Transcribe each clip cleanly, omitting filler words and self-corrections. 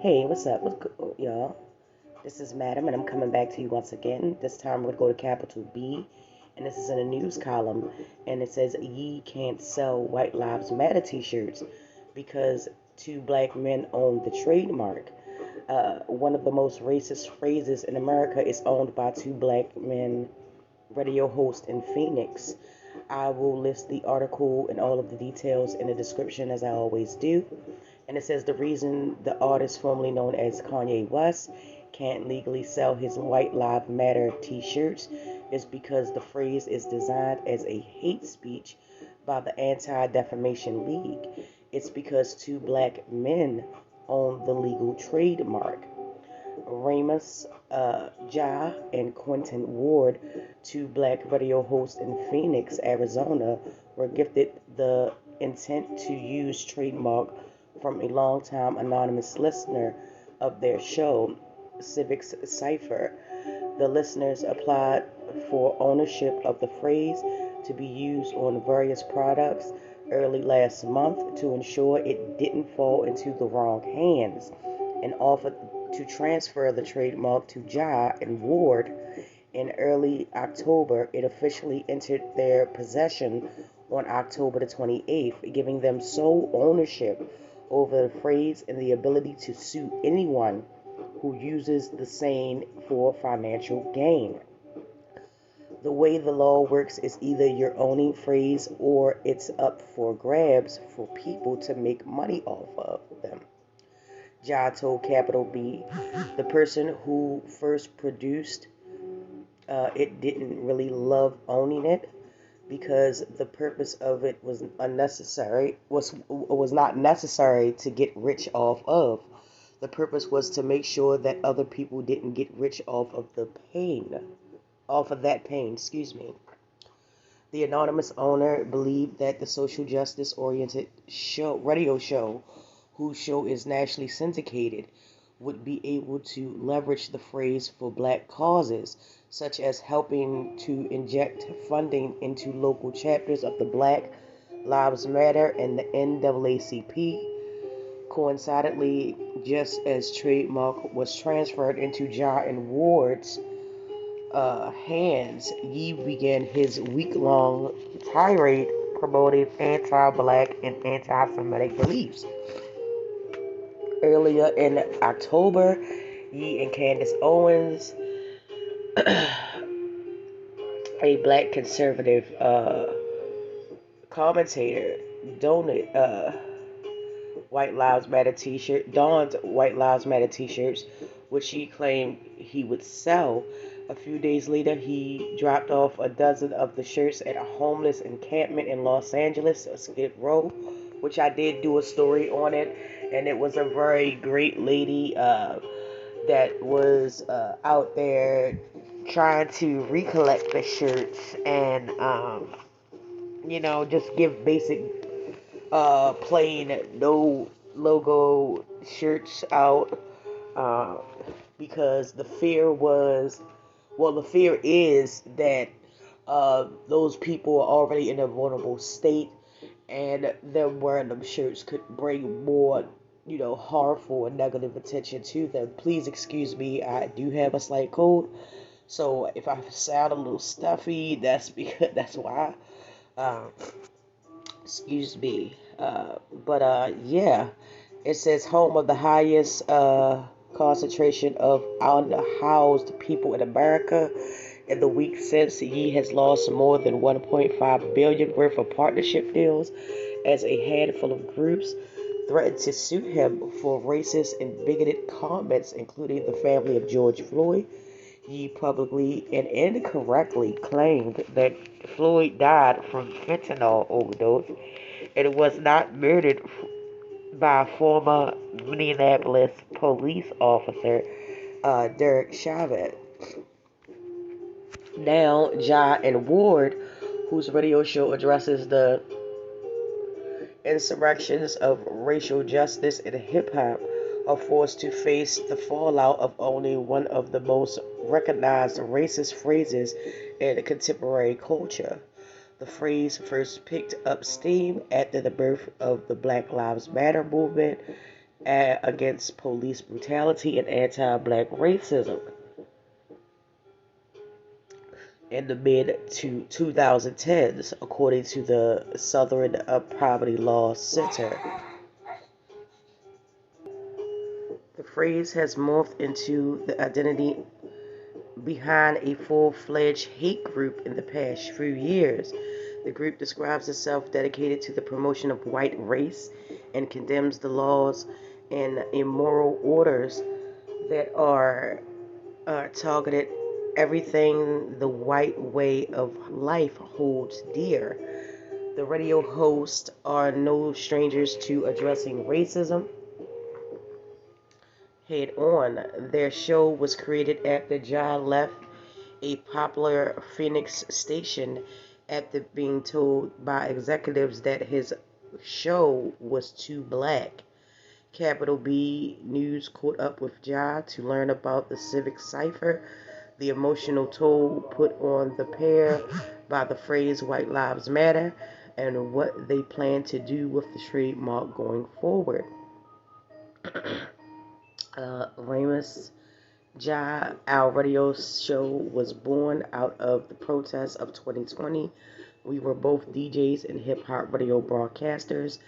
Hey, what's up? What's good, y'all? This is Madam, and I'm coming back to you once again. This time we're going to go to capital B, and this is in a news column, and it says, Ye can't sell White Lives Matter t-shirts because two black men own the trademark. One of the most racist phrases in America is owned by two black men, radio host in Phoenix. I will list the article and all of the details in the description as I always do. And it says the reason the artist formerly known as Kanye West can't legally sell his White Lives Matter t-shirts is because the phrase is designed as a hate speech by the Anti-Defamation League. It's because two black men own the legal trademark. Ramus Ja and Quentin Ward, two black radio hosts in Phoenix, Arizona, were gifted the intent to use trademark from a longtime anonymous listener of their show, Civics Cipher. The listeners applied for ownership of the phrase to be used on various products early last month to ensure it didn't fall into the wrong hands, and offered to transfer the trademark to Ja and Ward. In early October, it officially entered their possession on October the 28th, giving them sole ownership over the phrase and the ability to sue anyone who uses the same for financial gain. The way the law works is either you're owning phrase or it's up for grabs for people to make money off of them. Ja told Capital B, the person who first produced it didn't really love owning it because the purpose of it was unnecessary was not necessary to get rich off of. The purpose was to make sure that other people didn't get rich off of that pain, excuse me. The anonymous owner believed that the social justice oriented radio show, whose show is nationally syndicated, would be able to leverage the phrase for black causes, such as helping to inject funding into local chapters of the Black Lives Matter and the NAACP. Coincidentally, just as trademark was transferred into Ja and Ward's hands, Yee began his week-long tirade promoting anti-black and anti-Semitic beliefs. Earlier in October, Yee and Candace Owens, a black conservative commentator, donated White Lives Matter t-shirt, donned White Lives Matter t-shirts, which he claimed he would sell. A few days later, he dropped off a dozen of the shirts at a homeless encampment in Los Angeles, Skid Row, which I did do a story on it, and it was a very great lady that was out there trying to recollect the shirts and just give basic plain no logo shirts out, uh, because the fear is that those people are already in a vulnerable state, and them wearing them shirts could bring more, harmful and negative attention to them. Please excuse me, I do have a slight cold, so if I sound a little stuffy, that's because that's why. Um, Excuse me. But yeah, it says home of the highest concentration of unhoused people in America. In the week since, Yee has lost more than 1.5 billion worth of partnership deals as a handful of groups threatened to sue him for racist and bigoted comments, including the family of George Floyd. He publicly and incorrectly claimed that Floyd died from fentanyl overdose and was not murdered by former Minneapolis police officer Derek Chauvin. Now, Ja and Ward, whose radio show addresses the insurrections of racial justice in hip hop, are forced to face the fallout of owning one of the most recognized racist phrases in contemporary culture. The phrase first picked up steam after the birth of the Black Lives Matter movement against police brutality and anti-black racism in the mid to 2010s, according to the Southern Poverty Law Center. The phrase has morphed into the identity behind a full-fledged hate group in the past few years. The group describes itself dedicated to the promotion of white race and condemns the laws and immoral orders that are targeted everything the white way of life holds dear. The radio hosts are no strangers to addressing racism head on. Their show was created after John left a popular Phoenix station after being told by executives that his show was too black. Capital B News caught up with Ja to learn about the civic cipher, the emotional toll put on the pair by the phrase White Lives Matter, and what they plan to do with the trademark going forward. Ramus Ja, our radio show was born out of the protests of 2020. We were both DJs and hip hop radio broadcasters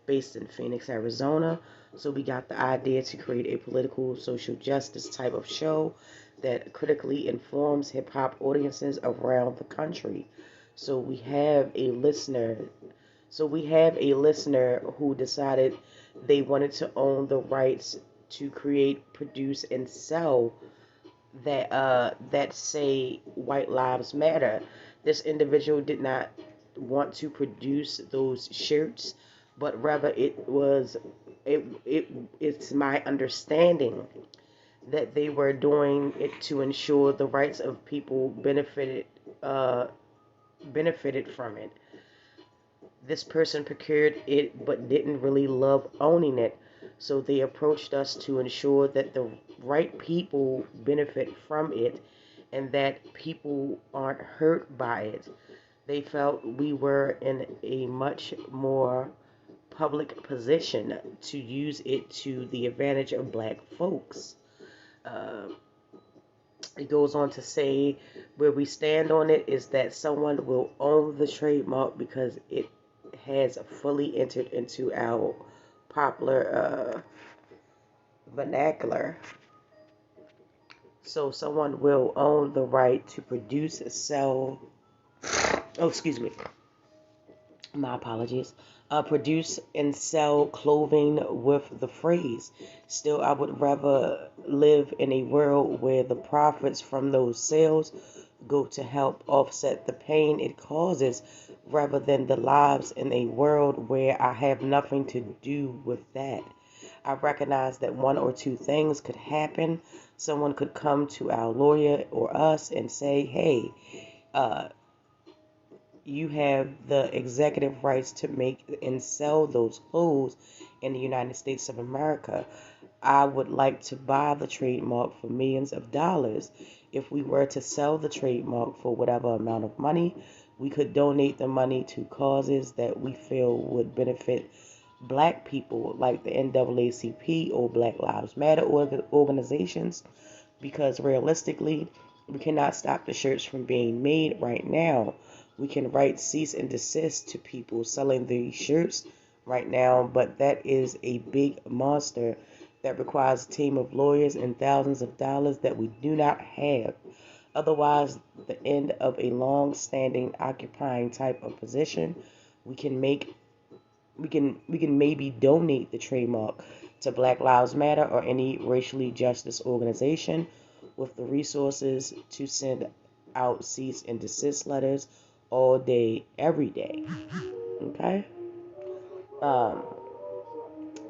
based in Phoenix, Arizona. So we got the idea to create a political social justice type of show that critically informs hip hop audiences around the country. So we have a listener. So we have a listener who decided they wanted to own the rights to create, produce, and sell that say White Lives Matter. This individual did not want to produce those shirts, but rather it's my understanding that they were doing it to ensure the rights of people uh, benefited from it. This person procured it but didn't really love owning it, so they approached us to ensure that the right people benefit from it and that people aren't hurt by it. They felt we were in a much more public position to use it to the advantage of black folks. Uh, it goes on to say where we stand on it is that someone will own the trademark because it has fully entered into our popular vernacular. So someone will own the right to produce, sell, oh, excuse me, my apologies, produce and sell clothing with the phrase. Still, I would rather live in a world where the profits from those sales go to help offset the pain it causes rather than the lives in a world where I have nothing to do with that. I recognize that one or two things could happen. Someone could come to our lawyer or us and say, hey, uh, you have the executive rights to make and sell those clothes in the United States of America. I would like to buy the trademark for millions of dollars. If we were to sell the trademark for whatever amount of money, we could donate the money to causes that we feel would benefit black people like the NAACP or Black Lives Matter organizations, because realistically, we cannot stop the shirts from being made right now. We can write cease and desist to people selling these shirts right now, but that is a big monster that requires a team of lawyers and thousands of dollars that we do not have. Otherwise, the end of a long-standing occupying type of position, we can make we can maybe donate the trademark to Black Lives Matter or any racially justice organization with the resources to send out cease and desist letters all day, every day. Okay? Um,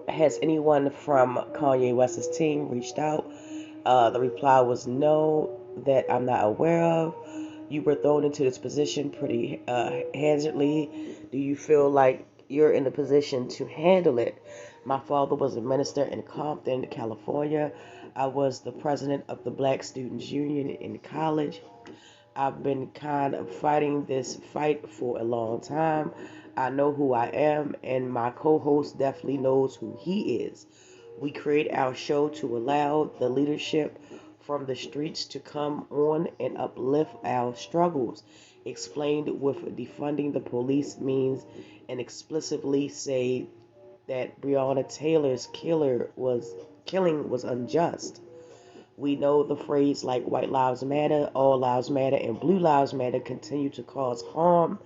has anyone from Kanye West's team reached out? The reply was no, that I'm not aware of. You were thrown into this position pretty hazardly. Do you feel like you're in the position to handle it? My father was a minister in Compton, California. I was the president of the Black Students Union in college. I've been kind of fighting this fight for a long time. I know who I am, and my co-host definitely knows who he is. We create our show to allow the leadership from the streets to come on and uplift our struggles. Explained with defunding the police means and explicitly say that Breonna Taylor's killing was unjust. We know the phrase like white lives matter, all lives matter, and blue lives matter continue to cause harm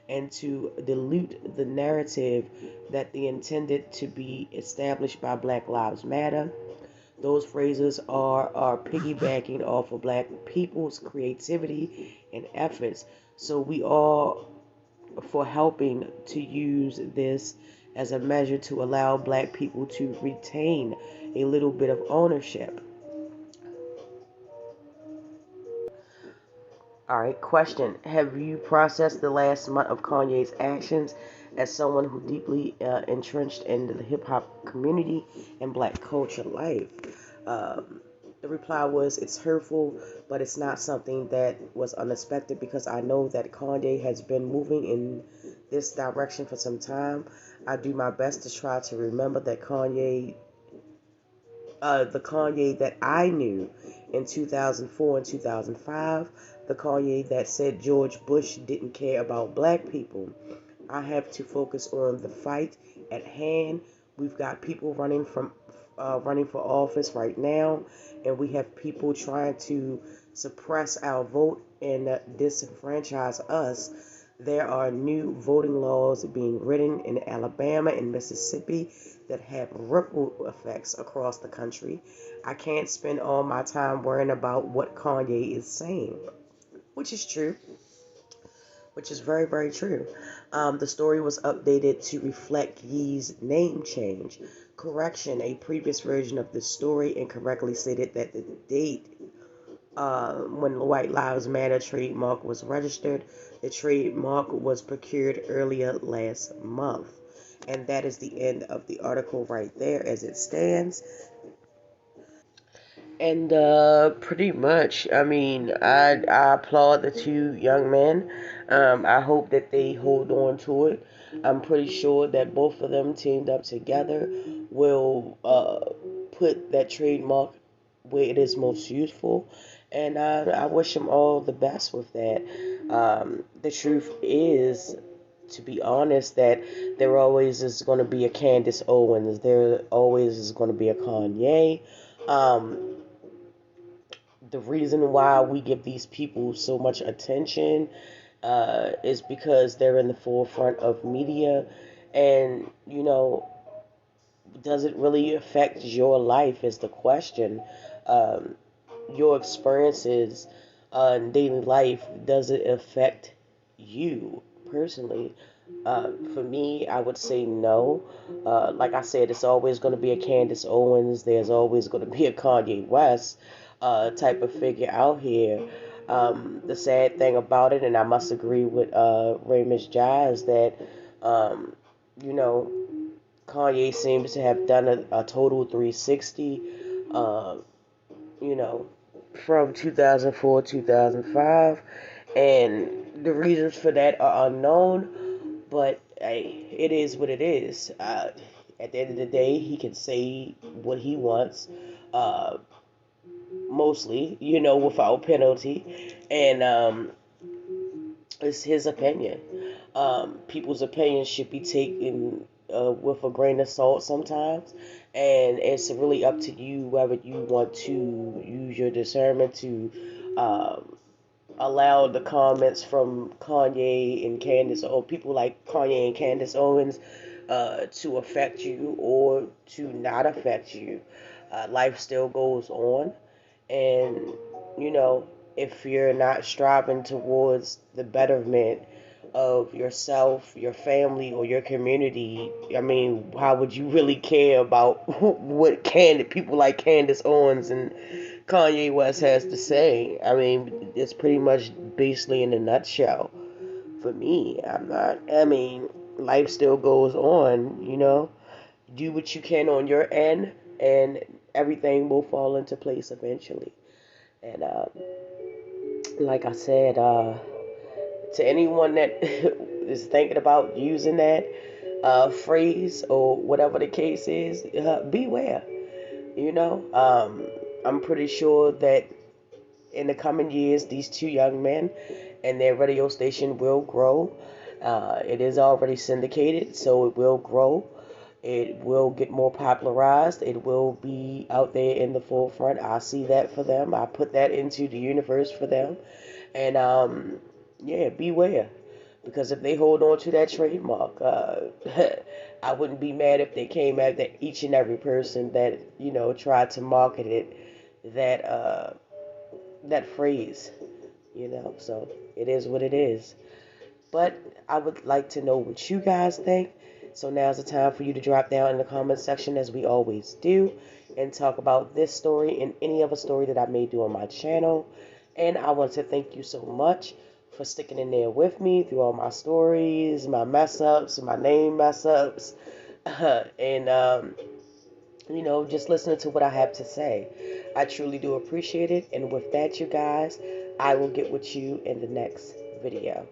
and to dilute the narrative that they intended to be established by Black Lives Matter. Those phrases are piggybacking off of Black people's creativity and efforts. So we are for helping to use this as a measure to allow Black people to retain a little bit of ownership. All right, question. Have you processed the last month of Kanye's actions as someone who deeply entrenched in the hip hop community and Black culture life? The reply was, it's hurtful, but it's not something that was unexpected because I know that Kanye has been moving in this direction for some time. I do my best to try to remember that the Kanye that I knew in 2004 and 2005, the Kanye that said George Bush didn't care about Black people. I have to focus on the fight at hand. We've got people running for office right now, and we have people trying to suppress our vote and disenfranchise us. There are new voting laws being written in Alabama and Mississippi that have ripple effects across the country. I can't spend all my time worrying about what Kanye is saying, which is true, which is very, very true. The story was updated to reflect Ye's name change. Correction, a previous version of the story incorrectly stated that the date when the White Lives Matter trademark was registered, the trademark was procured earlier last month. And that is the end of the article right there as it stands. And pretty much, I mean, I applaud the two young men. I hope that they hold on to it. I'm pretty sure that both of them teamed up together will put that trademark where it is most useful. And I wish them all the best with that. The truth is, to be honest, that there always is going to be a Candace Owens. There always is going to be a Kanye. Um, the reason why we give these people so much attention is because they're in the forefront of media. And, does it really affect your life is the question. Um, your experiences in daily life, does it affect you personally? For me, I would say no. Like I said, it's always going to be a Candace Owens. There's always going to be a Kanye West type of figure out here. The sad thing about it, and I must agree with Raymond Jai, is that, you know, Kanye seems to have done a total 360, uh, you know, from 2004 2005, and the reasons for that are unknown. But hey, it is what it is. At the end of the day, he can say what he wants, uh, mostly, without penalty, and it's his opinion. People's opinions should be taken with a grain of salt sometimes, and it's really up to you whether you want to use your discernment to allow the comments from Kanye and Candace, or people like Kanye and Candace Owens, to affect you or to not affect you. Life still goes on, and you know, if you're not striving towards the betterment of yourself, your family, or your community, I mean, how would you really care about what people like Candace Owens and Kanye West has to say? I mean, it's pretty much basically in a nutshell. For me, I mean, life still goes on, do what you can on your end, and everything will fall into place eventually. And like I said, to anyone that is thinking about using that phrase or whatever the case is, beware. You know, I'm pretty sure that in the coming years, these two young men and their radio station will grow. It is already syndicated, so it will grow. It will get more popularized. It will be out there in the forefront. I see that for them. I put that into the universe for them. And yeah, beware. Because if they hold on to that trademark, I wouldn't be mad if they came after each and every person that, tried to market it, that phrase, So it is what it is. But I would like to know what you guys think. So now's the time for you to drop down in the comment section as we always do and talk about this story and any other story that I may do on my channel. And I want to thank you so much for sticking in there with me through all my stories, my mess ups, my name mess ups, and just listening to what I have to say. I truly do appreciate it. And with that, you guys, I will get with you in the next video.